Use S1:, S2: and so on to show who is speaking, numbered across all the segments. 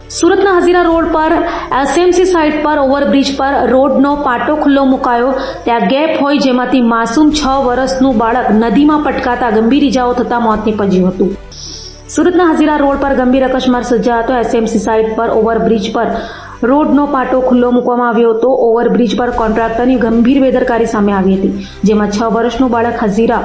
S1: સુરતના હજીરા રોડ પર SMC site પર ઓવરબ્રિજ પર રોડનો પાટો ખુલ્લો મુકાયો. ત્યાં ગેપ હોય જેમાંથી માસૂમ 6 વર્ષનું બાળક નદીમાં પટકાતા ગંભીર ઇજાઓ થતા મોત નીપજ્યું હતું. સુરતના હજીરા રોડ પર ગંભીર અકસ્માત સર્જાયો હતો. એસએમસી સાઇટ પર ઓવરબ્રિજ પર રોડનો પાટો ખુલ્લો મૂકવામાં આવ્યો હતો. ઓવરબ્રિજ પર કોન્ટ્રાક્ટરની ગંભીર બેદરકારી સામે આવી હતી, જેમાં 6 વર્ષનું બાળક હજીરા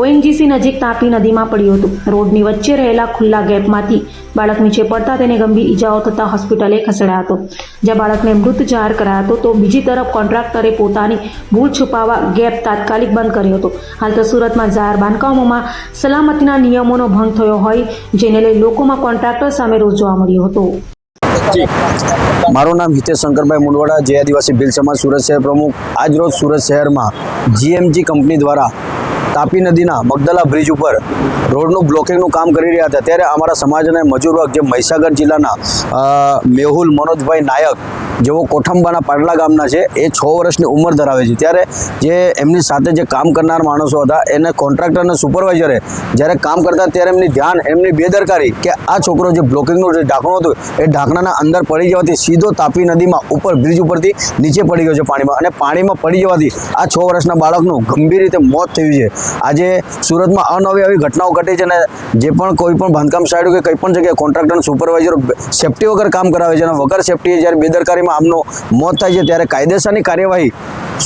S1: ઓએનજીસી નજીક તાપી નદીમાં પડ્યું હતું. રોડની વચ્ચે રહેલા ખુલ્લા ગેપમાંથી બાળક નીચે પડતા તેને ગંભીર ઇજાઓ થતા હોસ્પિટલે ખસેડાયો હતો, જ્યાં બાળકને મૃત જાહેર કરાયો હતો. તો બીજી તરફ કોન્ટ્રાક્ટરે પોતાની ભૂલ છુપાવવા ગેપ તાત્કાલિક બંધ કર્યો હતો. હાલ તો સુરતમાં જાહેર બાંધકામોમાં સલામતીના નિયમોનો ભંગ થયો હોય, જેને લઈ લોકોમાં કોન્ટ્રાક્ટર સામે રોષ જોવા મળ્યો હતો.
S2: મારું નામ હિતેશ શંકરભાઈ મુંડવાડા, જય આદિવાસી ભીલ સમાજ સુરત શહેર પ્રમુખ. આજ રોજ સુરત શહેરમાં જીએમજી કંપની દ્વારા તાપી નદીના મગદલા બ્રિજ ઉપર રોડનું બ્લોકિંગનું કામ કરી રહ્યા હતા, ત્યારે અમારા સમાજના મજૂર વર્ગ જે મહીસાગર જિલ્લાના મેહુલ મનોજભાઈ નાયક, જેઓ કોઠંબાના પાટલા ગામના છે, એ 6 વર્ષની ઉંમર ધરાવે છે. ત્યારે જે એમની સાથે જે કામ કરનાર માણસો હતા, એને કોન્ટ્રાક્ટર અને સુપરવાઇઝરે જ્યારે કામ કરતા ત્યારે એમની બેદરકારી કે આ છોકરો જે બ્લોકિંગનું જે ઢાંકણું હતું એ ઢાંકણાના અંદર પડી જવાથી સીધો તાપી નદીમાં ઉપર બ્રિજ ઉપરથી નીચે પડી ગયો છે પાણીમાં, અને પાણીમાં પડી જવાથી આ 6 વર્ષના બાળકનું ગંભીર રીતે મોત થયું છે. આજે સુરતમાં અનવી આવી ઘટનાઓ ઘટી છે, અને જે પણ કોઈ પણ બાંધકામ સાઈડ કે કંઈ પણ જગ્યાએ કોન્ટ્રાક્ટર સુપરવાઇઝર સેફટી વગર કામ કરાવે છે, અને વગર સેફટી જ્યારે બેદરકારીમાં આમનું મોત થાય છે, ત્યારે કાયદેસરની કાર્યવાહી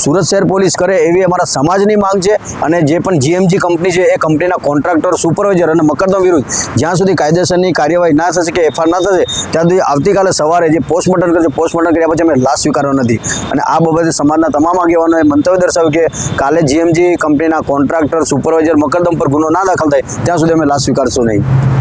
S2: સુરત શહેર પોલીસ કરે એવી અમારા સમાજની માંગ છે. અને જે પણ જીએમજી કંપની છે એ કંપનીના કોન્ટ્રાક્ટર, સુપરવાઇઝર અને મકરદમ વિરુદ્ધ જ્યાં સુધી કાયદેસરની કાર્યવાહી ના થશે કે એફઆઈઆર ના થશે ત્યાં સુધી આવતીકાલે સવારે જે પોસ્ટમોર્ટમ કરશે, પોસ્ટમોર્ટમ કર્યા પછી અમે લાશ સ્વીકારવા નથી. અને આ બાબતે સમાજના તમામ આગેવાનોએ મંતવ્ય દર્શાવ્યું કે કાલે જીએમજી કંપનીના કોન્ટ્રાક્ટર, સુપરવાઇઝર, મકરદમ પર ગુનો ના દાખલ થાય ત્યાં સુધી અમે લાશ સ્વીકારશું નહીં.